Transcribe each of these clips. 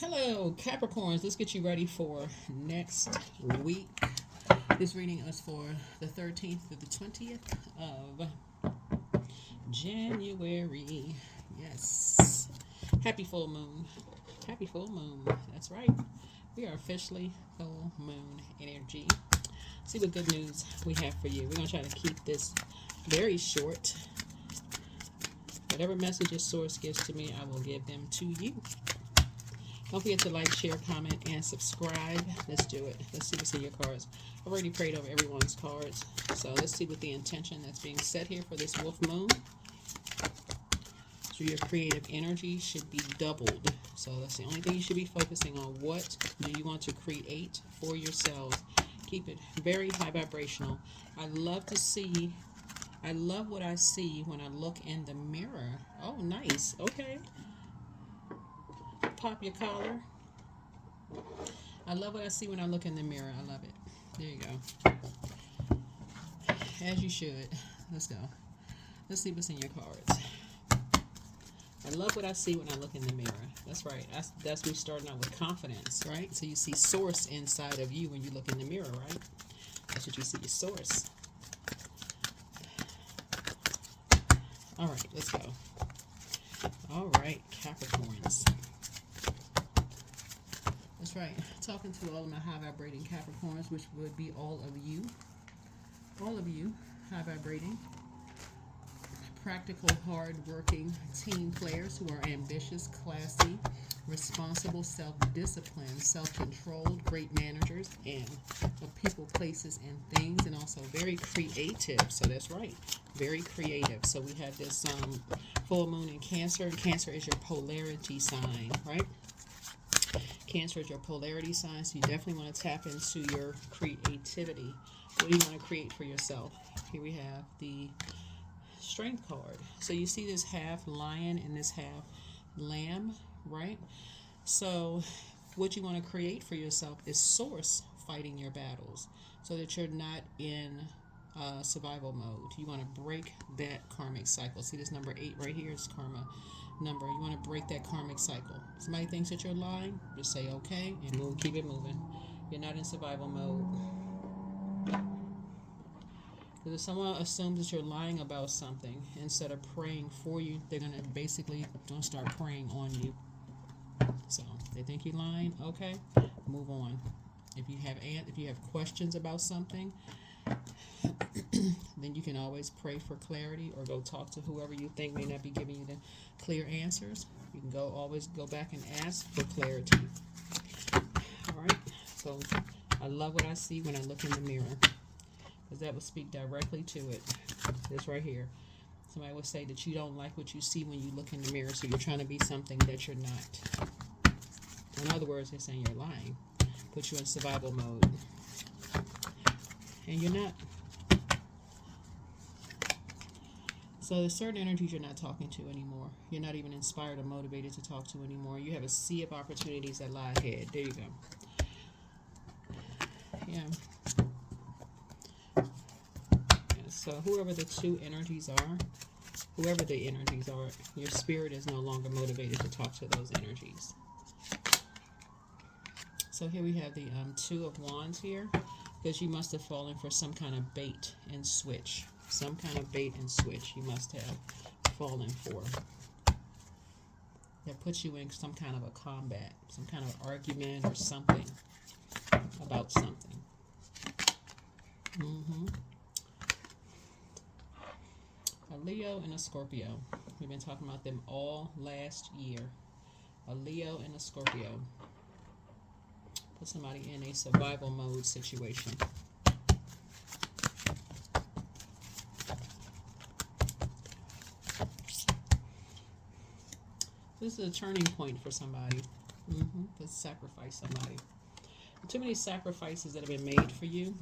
Hello, Capricorns. Let's get you ready for next week. This reading is for the 13th to the 20th of January. Yes. Happy full moon. Happy full moon. That's right. We are officially full moon energy. See what good news we have for you. We're going to try to keep this very short. Whatever messages Source gives to me, I will give them to you. Don't forget to like, share, comment, and subscribe. Let's do it. Let's see what's in your cards. I've already prayed over everyone's cards. So let's see what the intention that's being set here for this wolf moon. So your creative energy should be doubled. So that's the only thing you should be focusing on. What do you want to create for yourselves? Keep it very high vibrational. I love what I see when I look in the mirror. Oh, nice. Okay. Pop your collar. I love what I see when I look in the mirror. I love it. There you go. As you should. Let's go. Let's see what's in your cards. I love what I see when I look in the mirror. That's right. That's me starting out with confidence, right? So you see source inside of you when you look in the mirror, right? That's what you see, your source. All right, let's go. All right, Capricorns. That's right. Talking to all of my high vibrating Capricorns, which would be all of you, high vibrating, practical, hard-working team players who are ambitious, classy, responsible, self-disciplined, self-controlled, great managers, and of people, places, and things, and also very creative. So that's right, very creative. So we have this full moon in Cancer, and Cancer is your polarity sign, right? Cancer is your polarity sign, so you definitely want to tap into your creativity. What do you want to create for yourself? Here we have the Strength card. So you see this half lion and this half lamb, right? So what you want to create for yourself is source fighting your battles so that you're not in survival mode. You want to break that karmic cycle. See this number 8 right here is karma number. You want to break that karmic cycle. Somebody thinks that you're lying, just say okay and move, keep it moving. You're not in survival mode. Because if someone assumes that you're lying about something, instead of praying for you, they're going to basically don't start praying on you. So they think you're lying, okay, move on. If you have questions about something, then you can always pray for clarity or go talk to whoever you think may not be giving you the clear answers. You can always go back and ask for clarity. All right. So I love what I see when I look in the mirror, because that will speak directly to it. This right here. Somebody will say that you don't like what you see when you look in the mirror, so you're trying to be something that you're not. In other words, they're saying you're lying. Put you in survival mode. And you're not. So there's certain energies you're not talking to anymore. You're not even inspired or motivated to talk to anymore. You have a sea of opportunities that lie ahead. There you go. Yeah. So whoever the two energies are, your spirit is no longer motivated to talk to those energies. So here we have the Two of Wands here, because you must have fallen for some kind of bait and switch. Some kind of bait and switch you must have fallen for. That puts you in some kind of a combat, some kind of argument or something about something. A Leo and a Scorpio. We've been talking about them all last year. A Leo and a Scorpio. Put somebody in a survival mode situation. This is a turning point for somebody. To sacrifice somebody. Too many sacrifices that have been made for you.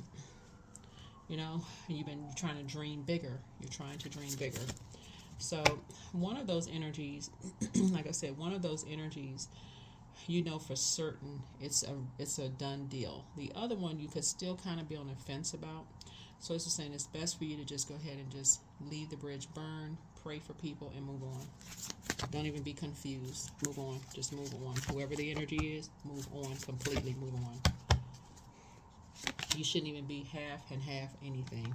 You know, and you've been trying to dream bigger. You're trying to dream bigger. So one of those energies, like I said, one of those energies, you know for certain it's a done deal. The other one you could still kind of be on the fence about. So it's just saying it's best for you to just go ahead and just leave the bridge burn, pray for people, and move on. Don't even be confused. Move on. Just move on. Whoever the energy is, move on. Completely move on. You shouldn't even be half and half anything.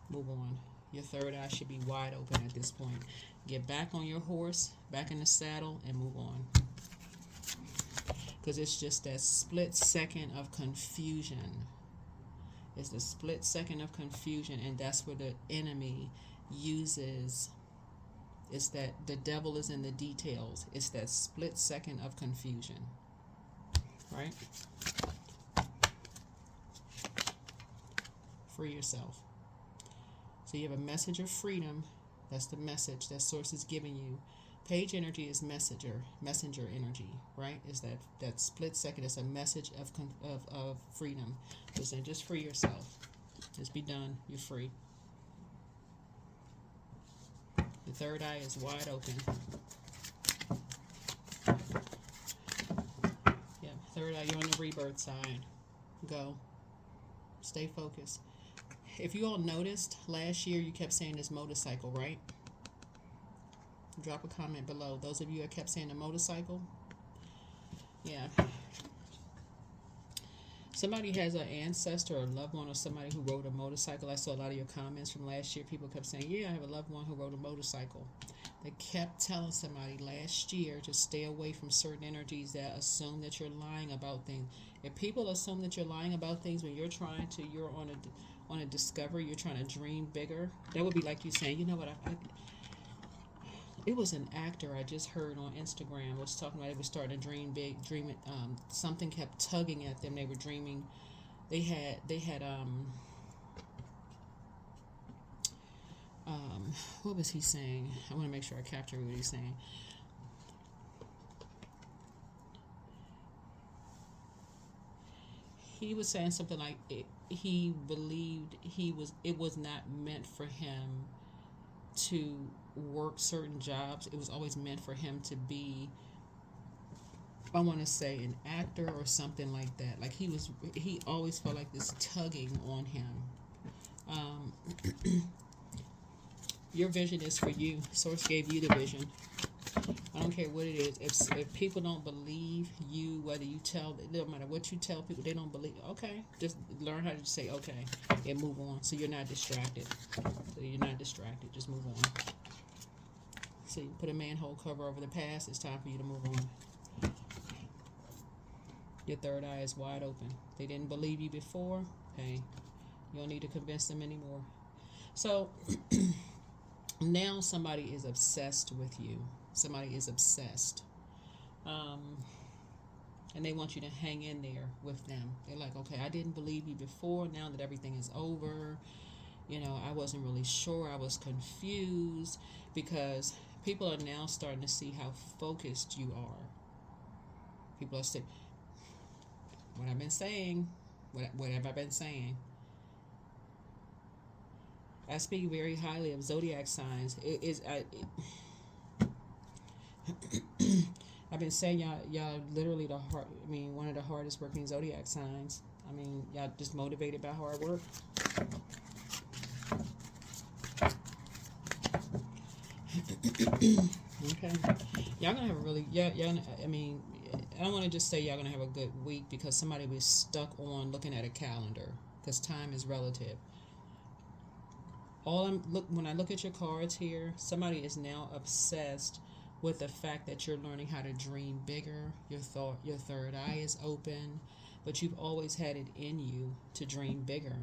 Move on. Your third eye should be wide open at this point. Get back on your horse, back in the saddle, and move on. Because it's just that split second of confusion. It's the split second of confusion, and that's where the enemy uses. It's that the devil is in the details. It's that split second of confusion. Right? Free yourself. So you have a message of freedom. That's the message that source is giving you. Page energy is messenger energy, right? Is that split second? It's a message of freedom. So saying, just free yourself. Just be done. You're free. The third eye is wide open. Yeah, third eye. You're on the rebirth side. Go. Stay focused. If you all noticed, last year you kept saying this motorcycle, right? Drop a comment below. Those of you that kept saying the motorcycle. Yeah. Somebody has an ancestor or a loved one or somebody who rode a motorcycle. I saw a lot of your comments from last year. People kept saying, yeah, I have a loved one who rode a motorcycle. They kept telling somebody last year to stay away from certain energies that assume that you're lying about things. If people assume that you're lying about things when you're on a discovery, you're trying to dream bigger, that would be like you saying, you know what, it was an actor I just heard on Instagram was talking about they were starting to dream big, something kept tugging at them. They were dreaming. They had what was he saying? I want to make sure I capture what he's saying. He was saying something like he believed it was not meant for him to work certain jobs. It was always meant for him to be, I want to say, an actor or something like that. Like he always felt like this tugging on him. Your vision is for you. Source gave you the vision. I don't care what it is. If people don't believe you, whether you tell, it doesn't matter what you tell people, they don't believe. Okay, just learn how to say okay and move on. So you're not distracted. Just move on. See, put a manhole cover over the past. It's time for you to move on. Your third eye is wide open. They didn't believe you before. Hey, you don't need to convince them anymore. So now somebody is obsessed with you. Somebody is obsessed. And they want you to hang in there with them. They're like, okay, I didn't believe you before. Now that everything is over, I wasn't really sure. I was confused because people are now starting to see how focused you are. People are saying, what have I been saying? I speak very highly of Zodiac signs. I've been saying y'all literally one of the hardest working Zodiac signs. Y'all just motivated by hard work. Okay. Y'all gonna have a really, I don't want to just say y'all gonna have a good week because somebody was stuck on looking at a calendar because time is relative. When I look at your cards here, somebody is now obsessed with the fact that you're learning how to dream bigger. Your third eye is open, but you've always had it in you to dream bigger.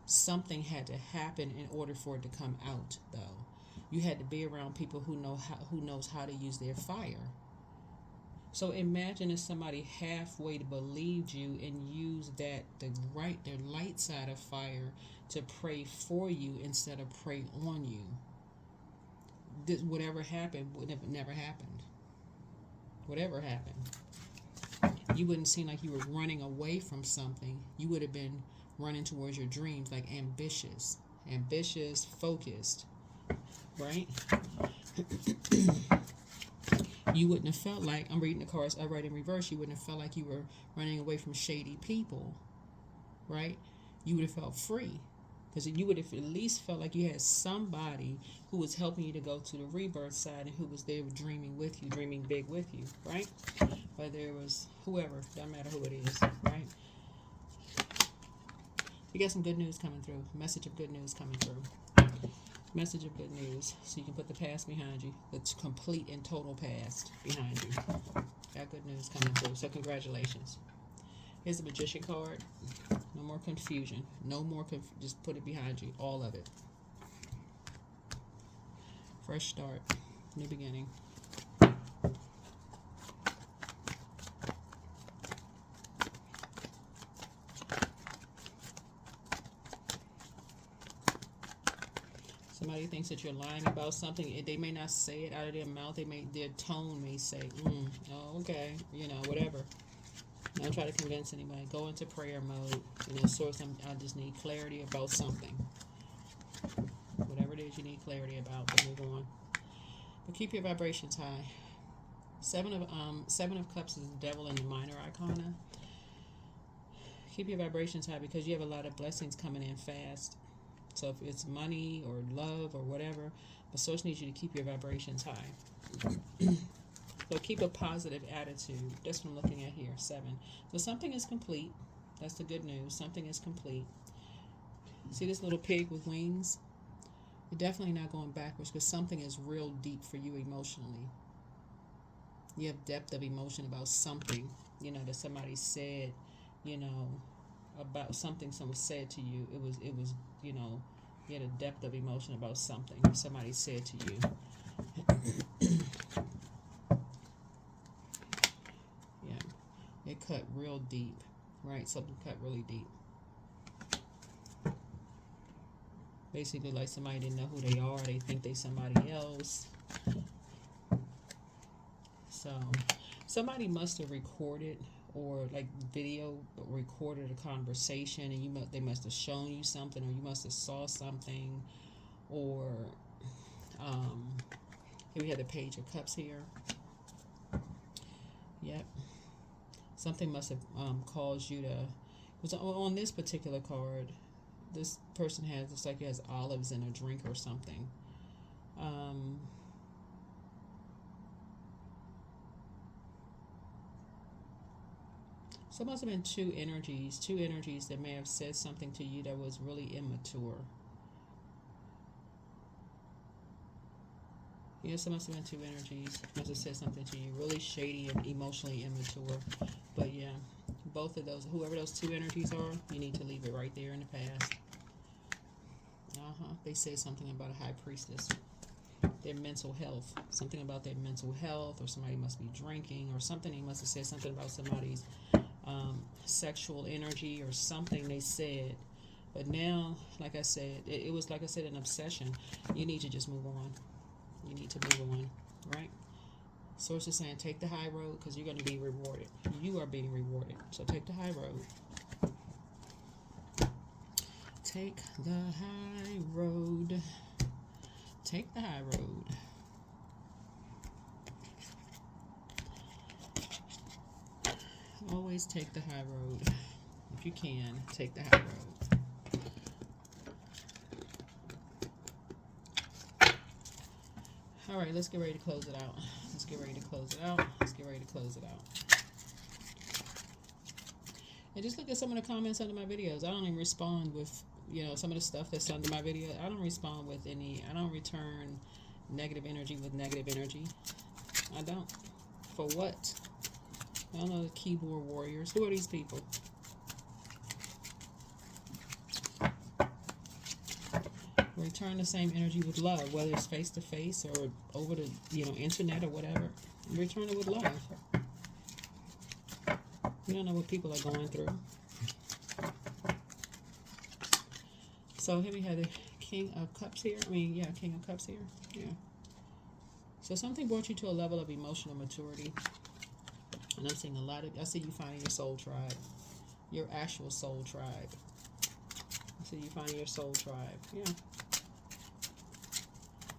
Something had to happen in order for it to come out, though. You had to be around people who knows how to use their fire. So imagine if somebody halfway believed you and used their light side of fire to pray for you instead of pray on you. Whatever happened would have never happened. Whatever happened, you wouldn't seem like you were running away from something. You would have been running towards your dreams, like ambitious, focused, right? You wouldn't have felt like, I'm reading the cards, I write in reverse, you wouldn't have felt like you were running away from shady people, right? You would have felt free Because you would have at least felt like you had somebody who was helping you to go to the rebirth side and who was there dreaming with you, dreaming big with you, right? Whether it was whoever, doesn't matter who it is, right? You got some good news coming through. Message of good news coming through. Message of good news. So you can put the past behind you. The complete and total past behind you. Got good news coming through. So congratulations. Here's the Magician card. No more confusion. No more just put it behind you. All of it. Fresh start. New beginning. Somebody thinks that you're lying about something. They may not say it out of their mouth. Their tone may say, oh, okay, whatever. Don't try to convince anybody. Go into prayer mode. Source, I just need clarity about something. Whatever it is you need clarity about, but move on. But keep your vibrations high. Seven of Cups is the devil in the minor arcana. Keep your vibrations high because you have a lot of blessings coming in fast. So if it's money or love or whatever, the source needs you to keep your vibrations high. So keep a positive attitude. That's what I'm looking at here, 7. So something is complete. That's the good news. Something is complete. See this little pig with wings? You're definitely not going backwards because something is real deep for you emotionally. You have depth of emotion about something, that somebody said, about something someone said to you. It was, you had a depth of emotion about something somebody said to you. Yeah. It cut real deep, right? Something cut really deep. Basically like somebody didn't know who they are. They think they somebody else. So somebody must have recorded or like video recorded a conversation, and they must have shown you something, or you must have saw something, or here we have the Page of Cups here. Yep, something must have caused you to. Was on this particular card, this person has, looks like he has olives in a drink or something. So it must have been two energies that may have said something to you that was really immature. Yes, it must have been two energies. Must have said something to you really shady and emotionally immature. But yeah, both of those, whoever those two energies are, you need to leave it right there in the past. They say something about a high priestess. Their mental health. Something about their mental health, or somebody must be drinking, or something. They must have said something about somebody's sexual energy or something they said. But now, like I said, it was, like I said, an obsession. You need to just move on. You need to move on, right? Source is saying take the high road because you're going to be rewarded. You are being rewarded. So take the high road. Take the high road. Take the high road. Always take the high road. If you can, take the high road. All right, let's get ready to close it out. Let's get ready to close it out. And just look at some of the comments under my videos. I don't even respond with, some of the stuff that's under my video. I don't respond with I don't return negative energy with negative energy. I don't. For what? I don't know, the keyboard warriors. Who are these people? Return the same energy with love, whether it's face to face or over the internet or whatever. Return it with love. You don't know what people are going through. So here we have the King of Cups here. King of Cups here. Yeah. So something brought you to a level of emotional maturity. And I'm seeing I see you finding your soul tribe. Your actual soul tribe. I see you finding your soul tribe. Yeah.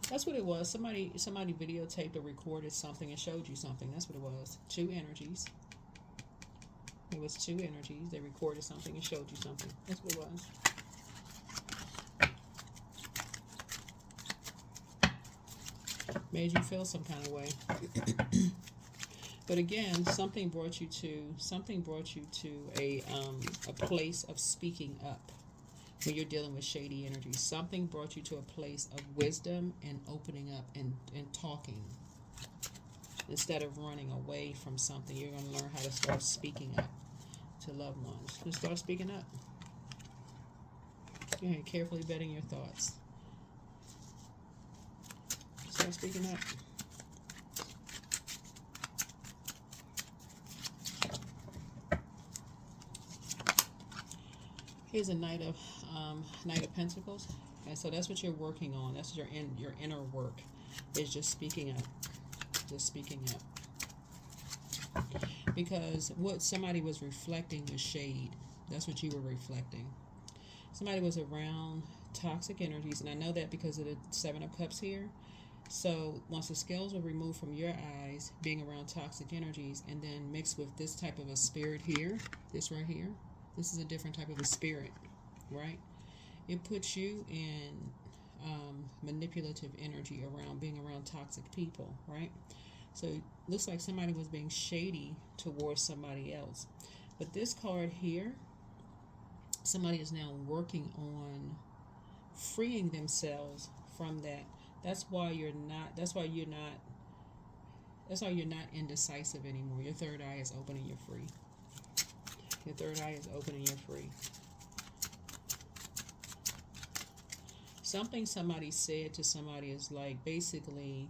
That's what it was. Somebody videotaped or recorded something and showed you something. That's what it was. Two energies. It was two energies. They recorded something and showed you something. That's what it was. Made you feel some kind of way. But again, something brought you to a place of speaking up when you're dealing with shady energy. Something brought you to a place of wisdom and opening up and talking. Instead of running away from something, you're going to learn how to start speaking up to loved ones. Just start speaking up. You're carefully vetting your thoughts. Start speaking up. Here's a Knight of Pentacles, and so that's what you're working on. That's your inner work is just speaking up, just speaking up. Because what somebody was reflecting was shade. That's what you were reflecting. Somebody was around toxic energies, and I know that because of the Seven of Cups here. So once the scales were removed from your eyes, being around toxic energies, and then mixed with this type of a spirit here, this right here. This is a different type of a spirit, right? It puts you in manipulative energy around being around toxic people, right? So it looks like somebody was being shady towards somebody else. But this card here, somebody is now working on freeing themselves from that. That's why you're not indecisive anymore. Your third eye is open and you're free. Your third eye is open and you're free. Something somebody said to somebody is like, basically,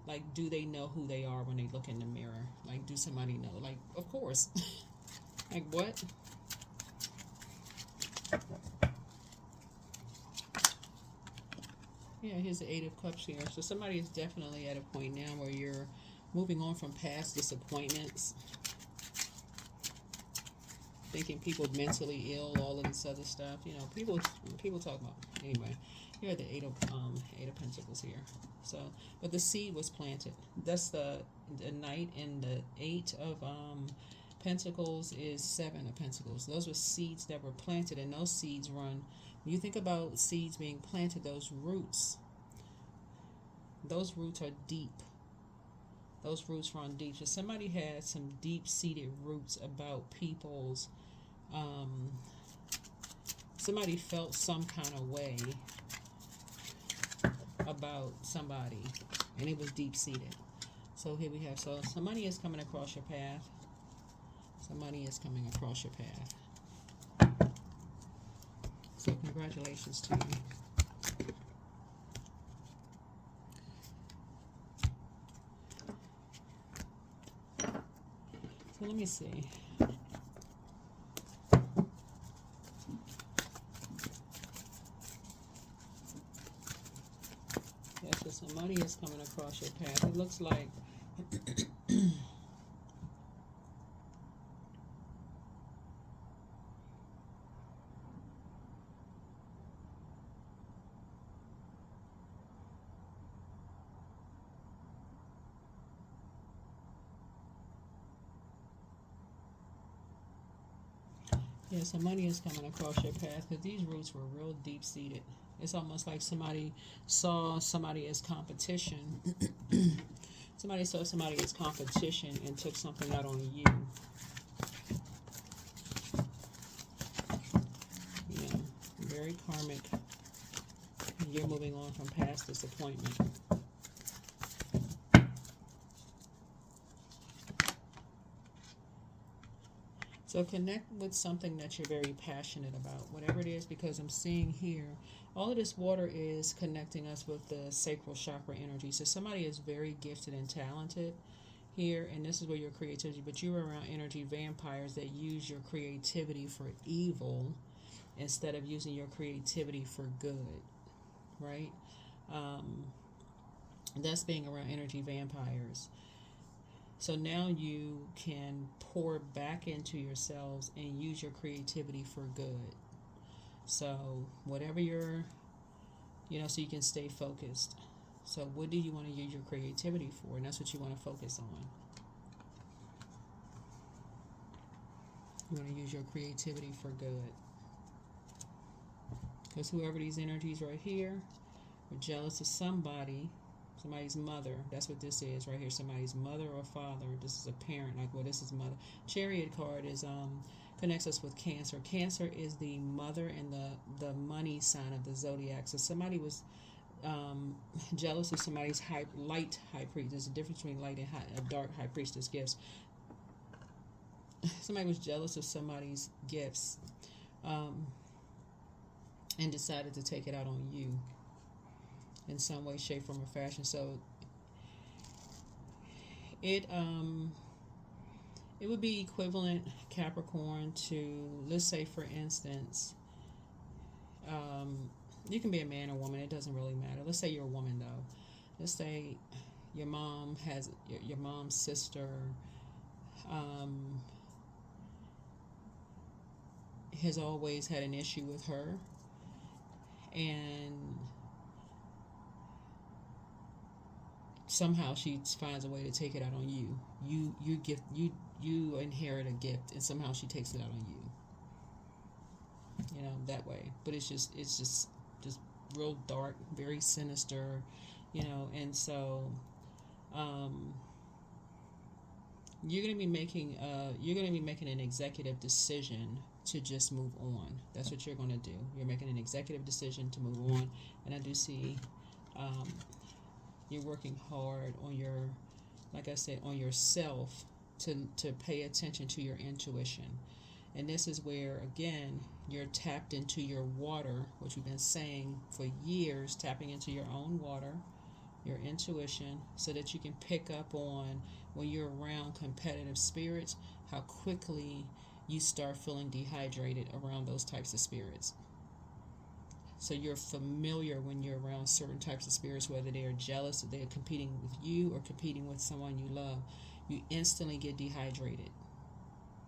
like, do they know who they are when they look in the mirror? Like, do somebody know? Like, of course. Like, what? Yeah, here's the Eight of Cups here. So somebody is definitely at a point now where you're moving on from past disappointments. Thinking people mentally ill, all of this other stuff. You know, people talk about. Anyway, here are the Eight of Pentacles here. So, but the seed was planted. That's the Knight, and the Eight of Pentacles is Seven of Pentacles. Those were seeds that were planted, and those seeds run. When you think about seeds being planted, those roots are deep. Those roots run deep. So somebody had some deep-seated roots about people's. Somebody felt some kind of way about somebody, and it was deep-seated. So here we have. So some money is coming across your path. Some money is coming across your path. So congratulations to you. So let me see. Yeah, so some money is coming across your path. It looks like yeah, some money is coming across your path because these roots were real deep-seated. It's almost like somebody saw somebody as competition. Somebody saw somebody as competition and took something out on you. Yeah, very karmic. You're moving on from past disappointment. So connect with something that you're very passionate about, whatever it is, because I'm seeing here, all of this water is connecting us with the sacral chakra energy. So somebody is very gifted and talented here, and this is where your creativity, but you're around energy vampires that use your creativity for evil instead of using your creativity for good, right? That's being around energy vampires. So now you can pour back into yourselves and use your creativity for good. So whatever you're, so you can stay focused. So what do you want to use your creativity for? And that's what you want to focus on. You want to use your creativity for good. Because whoever these energies right here are jealous of somebody Somebody's mother. That's what this is right here. Somebody's mother or father. This is a parent. Like, well, this is mother. Chariot card is connects us with Cancer. Cancer is the mother and the money sign of the zodiac. So somebody was jealous of somebody's light high priest. There's a difference between light and dark high priestess gifts. Somebody was jealous of somebody's gifts, and decided to take it out on you in some way, shape, form, or fashion. So it would be equivalent, Capricorn, to, let's say, for instance, you can be a man or woman. It doesn't really matter. Let's say you're a woman, though. Let's say your mom has your mom's sister has always had an issue with her, and somehow she finds a way to take it out on you. You inherit a gift, and somehow she takes it out on you. You know, that way. But it's just real dark, very sinister, you know. And so you're gonna be making an executive decision to just move on. That's what you're gonna do. You're making an executive decision to move on. And I do see you're working hard on your, like I said, on yourself to pay attention to your intuition. And this is where, again, you're tapped into your water, which we've been saying for years, tapping into your own water, your intuition, so that you can pick up on, when you're around competitive spirits, how quickly you start feeling dehydrated around those types of spirits. So you're familiar when you're around certain types of spirits, whether they are jealous, or they're competing with you, or competing with someone you love. You instantly get dehydrated.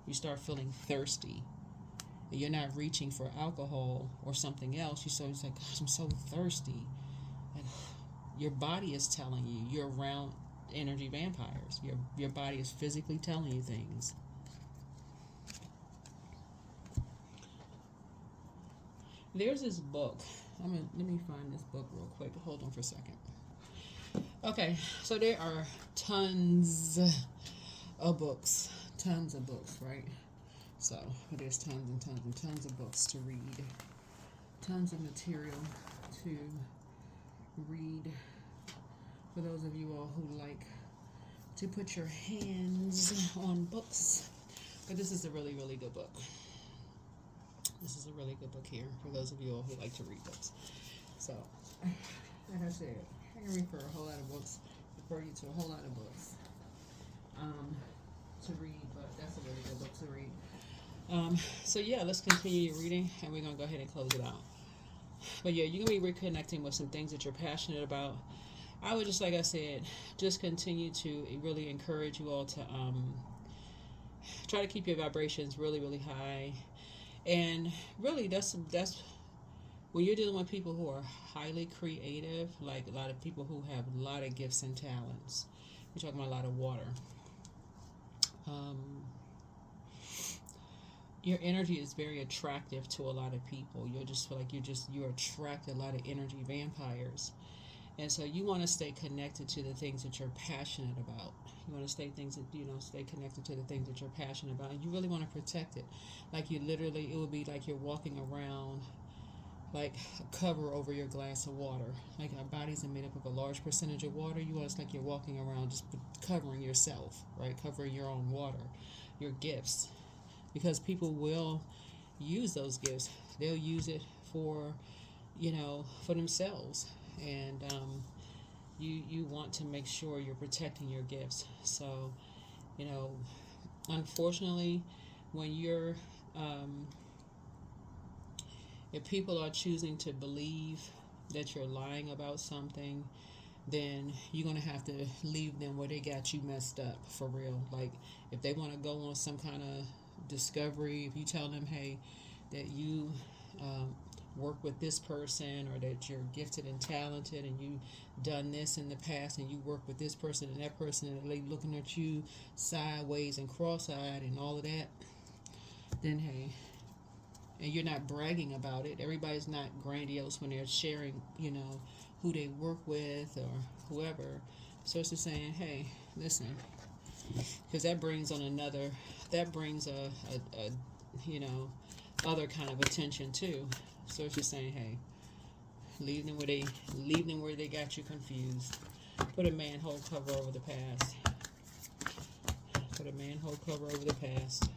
You start feeling thirsty. And you're not reaching for alcohol or something else. You're so like, gosh, I'm so thirsty. And your body is telling you. You're around energy vampires. Your body is physically telling you things. There's this book. Let me find this book real quick. Hold on for a second. Okay, so there are tons of books. Tons of books, right? So there's tons and tons and tons of books to read. Tons of material to read. For those of you all who like to put your hands on books. But this is a really, really good book. This is a really good book here for those of you all who like to read books. So, like I said, I can refer a whole lot of books, refer you to a whole lot of books to read, but that's a really good book to read. So yeah, let's continue your reading, and we're going to go ahead and close it out. But yeah, you're going to be reconnecting with some things that you're passionate about. I would just, like I said, just continue to really encourage you all to try to keep your vibrations really, really high. And really, that's when you're dealing with people who are highly creative, like a lot of people who have a lot of gifts and talents. We're talking about a lot of water. Your energy is very attractive to a lot of people. You'll just feel like you attract a lot of energy vampires. And so you want to stay connected to the things that you're passionate about. You want to stay connected to the things that you're passionate about. And you really want to protect it. Like it would be like you're walking around like a cover over your glass of water. Like our bodies are made up of a large percentage of water. It's like you're walking around just covering yourself, right? Covering your own water, your gifts. Because people will use those gifts. They'll use it for themselves. And you want to make sure you're protecting your gifts. So, unfortunately, when you're if people are choosing to believe that you're lying about something, then you're going to have to leave them where they got you messed up, for real. Like, if they want to go on some kind of discovery, if you tell them, hey, that you work with this person, or that you're gifted and talented and you done this in the past, and you work with this person and that person, and they looking at you sideways and cross-eyed and all of that, then hey, and you're not bragging about it. Everybody's not grandiose when they're sharing, who they work with or whoever. Source is saying, hey, listen, because that brings on another, that brings a you know, other kind of attention too. Source is saying, hey, leave them where they got you confused. Put a manhole cover over the past. Put a manhole cover over the past.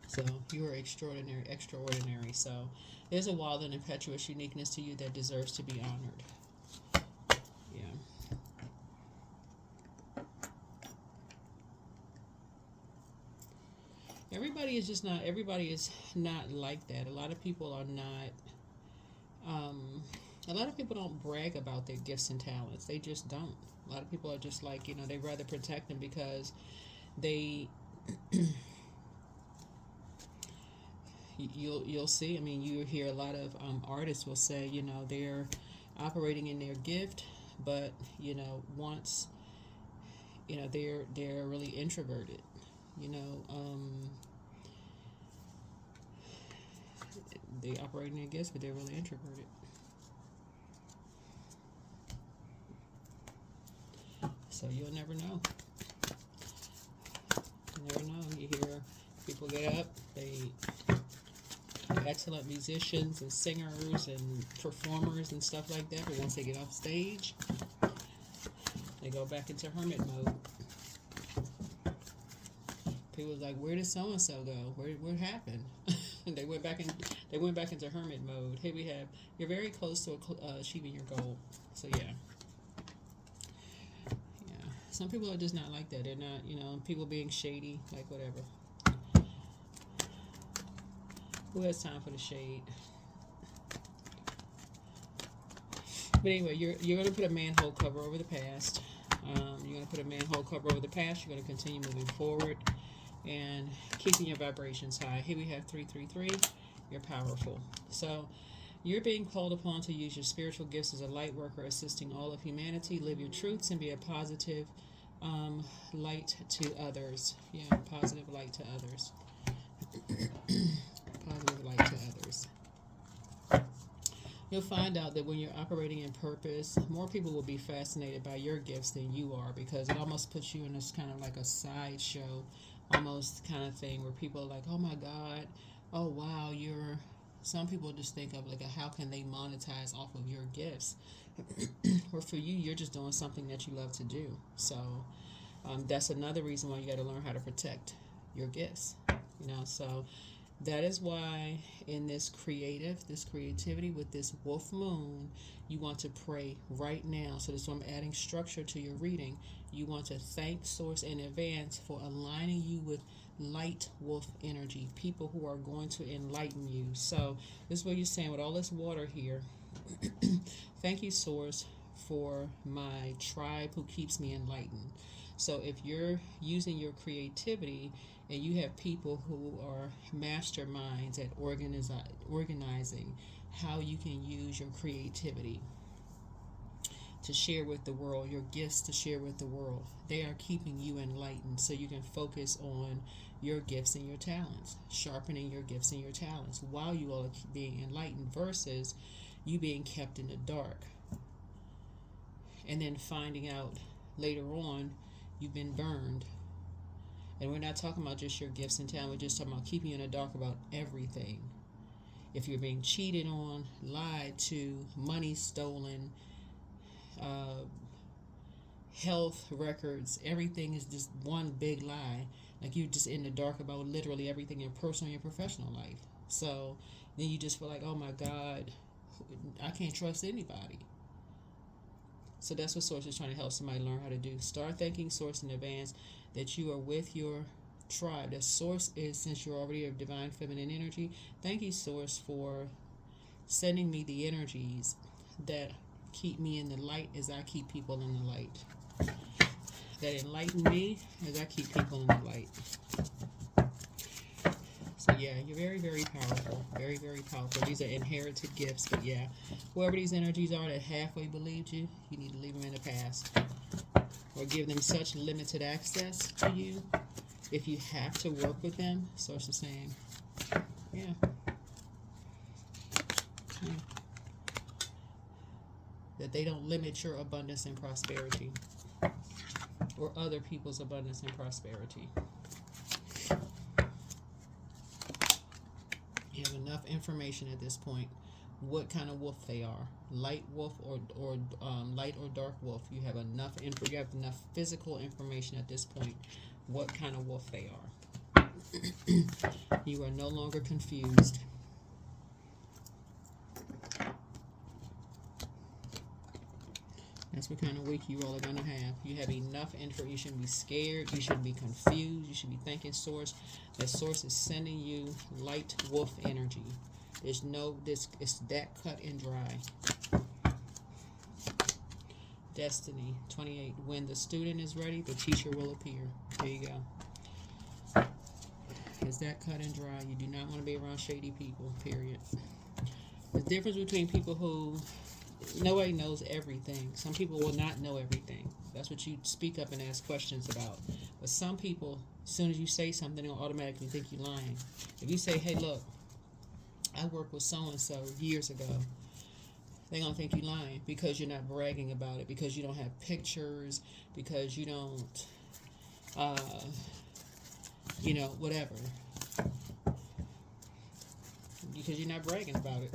So you are extraordinary, extraordinary. So there's a wild and impetuous uniqueness to you that deserves to be honored. Yeah. Everybody is not like that. A lot of people are not, a lot of people don't brag about their gifts and talents. They just don't. A lot of people are just like, you know, they rather protect them because they, you'll see, I mean, you hear a lot of artists will say, you know, they're operating in their gift, but, you know, once, you know, they're really introverted, you know, they operate in their gifts, but they're really introverted. So you'll never know. You never know. You hear people get up, they excellent musicians and singers and performers and stuff like that, but once they get off stage, they go back into hermit mode. People was like, where did so and so go? What happened? They went back into hermit mode. Here we have, you're very close to achieving your goal. So yeah. Some people are just not like that. They're not, you know, people being shady, like whatever. Who has time for the shade? But anyway, you're going to put a manhole cover over the past. You're going to put a manhole cover over the past. You're going to continue moving forward and keeping your vibrations high. Here we have 333. You're powerful. So you're being called upon to use your spiritual gifts as a light worker, assisting all of humanity. Live your truths and be a positive light to others. Yeah, positive light to others. Positive light to others. You'll find out that when you're operating in purpose, more people will be fascinated by your gifts than you are, because it almost puts you in this kind of like a sideshow almost kind of thing where people are like, oh my God, oh wow, some people just think of like how can they monetize off of your gifts? Or for you, you're just doing something that you love to do. So that's another reason why you got to learn how to protect your gifts. You know, so that is why in this creativity with this wolf moon, you want to pray right now. So that's why I'm adding structure to your reading. You want to thank Source in advance for aligning you with light wolf energy, people who are going to enlighten you. So this is what you're saying with all this water here. Thank you, Source, for my tribe who keeps me enlightened. So if you're using your creativity and you have people who are masterminds at organizing how you can use your creativity to share with the world, your gifts to share with the world, they are keeping you enlightened so you can focus on your gifts and your talents, sharpening your gifts and your talents while you are being enlightened versus you being kept in the dark and then finding out later on you've been burned. And we're not talking about just your gifts and talent. We're just talking about keeping you in the dark about everything. If you're being cheated on, lied to, money stolen, health records, everything is just one big lie. Like you're just in the dark about literally everything in your personal and your professional life. So then you just feel like, oh my God, I can't trust anybody. So that's what Source is trying to help somebody learn how to do. Start thanking Source in advance that you are with your tribe. That Source is, since you're already a divine feminine energy, thank you, Source, for sending me the energies that keep me in the light as I keep people in the light. That enlighten me as I keep people in the light. So yeah, you're very, very powerful. Very, very powerful. These are inherited gifts, but yeah, whoever these energies are that halfway believed you, you need to leave them in the past. Or give them such limited access to you. If you have to work with them, Source is saying, yeah. that they don't limit your abundance and prosperity or other people's abundance and prosperity. You have enough information at this point what kind of wolf they are, light wolf or light or dark wolf. You have enough you have enough physical information at this point what kind of wolf they are. You are no longer confused. That's what kind of week you all are going to have. You have enough info. You shouldn't be scared. You shouldn't be confused. You should be thanking Source. That Source is sending you light wolf energy. There's no, it's that cut and dry. Destiny 28. When the student is ready, the teacher will appear. There you go. It's that cut and dry. You do not want to be around shady people, period. The difference between people who, nobody knows everything. Some people will not know everything. That's what you speak up and ask questions about. But some people, as soon as you say something, they'll automatically think you're lying. If you say, hey, look, I worked with so-and-so years ago, they're going to think you're lying because you're not bragging about it, because you don't have pictures, because you don't, whatever. Because you're not bragging about it.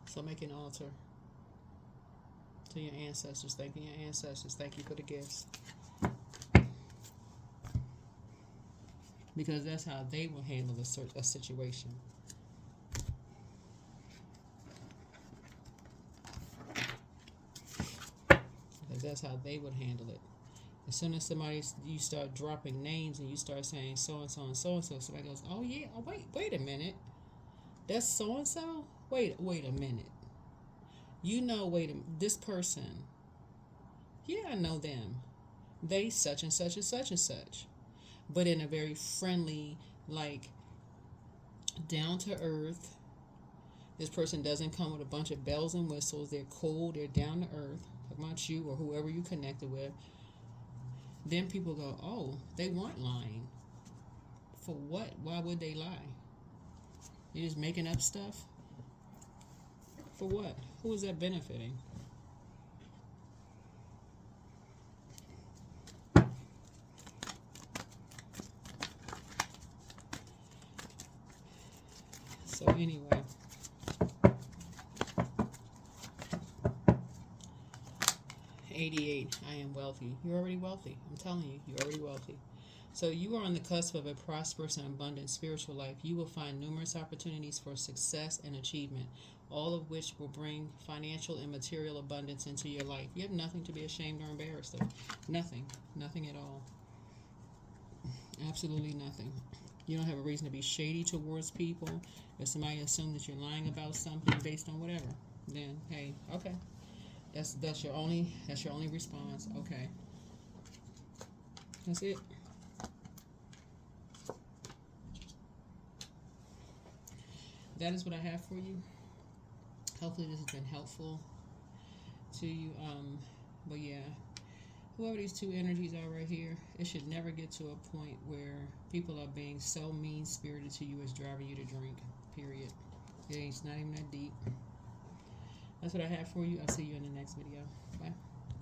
So make an altar to your ancestors. Thanking your ancestors. Thank you for the gifts. Because that's how they will handle a situation. Because that's how they would handle it. As soon as you start dropping names and you start saying so-and-so and so-and-so, somebody goes, oh yeah, oh wait a minute. That's so-and-so? Wait a minute. This person, yeah, I know them. They such and such and such and such. But in a very friendly, like, down to earth. This person doesn't come with a bunch of bells and whistles. They're cool. They're down to earth. Talking about you or whoever you connected with. Then people go, oh, they weren't lying. For what? Why would they lie? You're just making up stuff? For what? Who is that benefiting? So anyway. I am wealthy. You're already wealthy. I'm telling you, you're already wealthy. So you are on the cusp of a prosperous and abundant spiritual life. You will find numerous opportunities for success and achievement, all of which will bring financial and material abundance into your life. You have nothing to be ashamed or embarrassed of. Nothing. Nothing at all. Absolutely nothing. You don't have a reason to be shady towards people. If somebody assumes that you're lying about something based on whatever, then hey, okay. That's your only response. Okay. That's it. That is what I have for you. Hopefully this has been helpful to you. But yeah, whoever these two energies are right here, it should never get to a point where people are being so mean-spirited to you as driving you to drink. Period. It's not even that deep. That's what I have for you. I'll see you in the next video.